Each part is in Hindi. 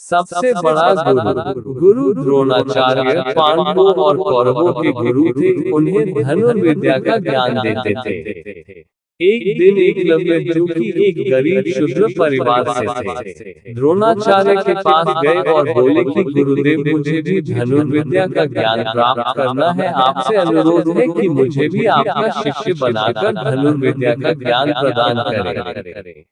सबसे बड़ा गुरु गुरु द्रोणाचार्य पांडवों और कौरवों के गुरु थे। उन्हें धनुर्विद्या का ज्ञान देते थे। एक दिन एकलव्य जो कि एक गरीब शूद्र परिवार से थे, द्रोणाचार्य के पास गए और बोले कि गुरुदेव, मुझे भी धनुर्विद्या का ज्ञान प्राप्त करना है। आपसे अनुरोध है कि मुझे भी आपका शिष्य बनाकर धनुर्विद्या का ज्ञान प्रदान करें।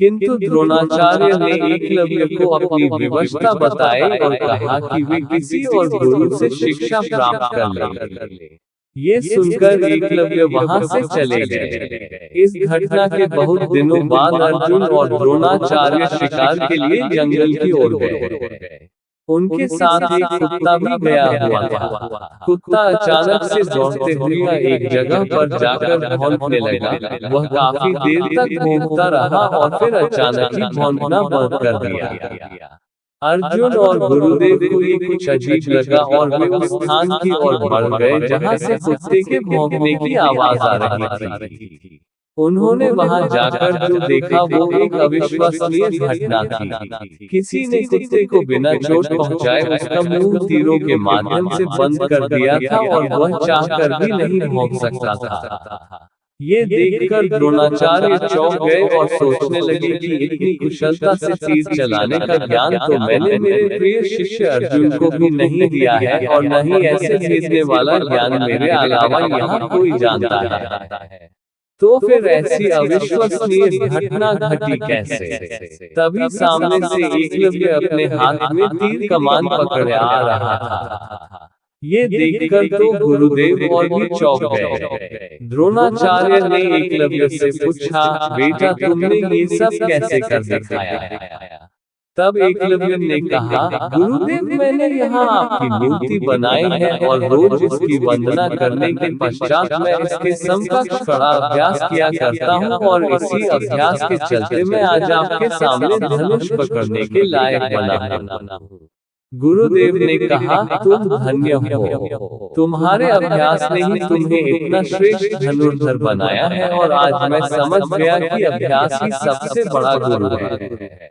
किंतु द्रोणाचार्य ने एकलव्य को अपनी विवशता बताई और कहा कि वे किसी और गुरु से शिक्षा प्राप्त कर ले। ये सुनकर एकलव्य वहां से चले गए। इस घटना के बहुत दिनों बाद अर्जुन और द्रोणाचार्य शिकार के लिए जंगल की ओर गए। उनके साथ एक कुत्ता भी गया हुआ था। कुत्ता अचानक से दौड़ते हुए एक जगह पर जाकर भौंकने लगा। वह काफी देर तक भौंकता रहा और फिर अचानक ही भौंकना बंद कर दिया। अर्जुन और गुरुदेव को ये कुछ अजीब लगा और वे उस स्थान की ओर बढ़ गए जहाँ से कुत्ते के भौंकने की आवाज आ रही थी। उन्होंने वहां जाकर जो देखा वो एक अविश्वसनीय घटना थी। किसी ने कुत्ते को बिना चोट पहुंचाए उसका मुंह तीरों के माध्यम से बंद कर दिया था और वह चाहकर भी नहीं भौंक सकता था। ये देखकर द्रोणाचार्य चौंक गए और सोचने लगे कि इतनी कुशलता से तीर चलाने का ज्ञान तो मैंने मेरे प्रिय शिष्य अर्जुन को भी नहीं दिया है, और न ही ऐसे भेजने वाला ज्ञान मेरे अलावा यहाँ कोई जानता है। तो फिर ऐसी अविश्वसनीय घटना घटी कैसे? तभी सामने से एकलव्य अपने हाथ में तीर कमान पकड़े आ रहा था। ये देखकर तो गुरुदेव और भी चौंक गए। द्रोणाचार्य ने एकलव्य से पूछा, बेटा तुमने ये सब कैसे कर दिखाया? तब एकलव्य ने कहा, गुरुदेव मैंने यहाँ आपकी मूर्ति बनाई है और रोज उसकी वंदना करने के पश्चात मैं इसके समकक्ष कड़ा अभ्यास किया करता हूँ, और इसी अभ्यास के चलते मैं आज आपके सामने धनुष पकड़ने के लायक बना हूँ। गुरुदेव ने कहा, तुम धन्य हो, तुम्हारे अभ्यास ने ही तुम्हें इतना श्रेष्ठ धनुर्धर बनाया है, और आज मैं समझ गया कि अभ्यास ही सबसे बड़ा गुरु है।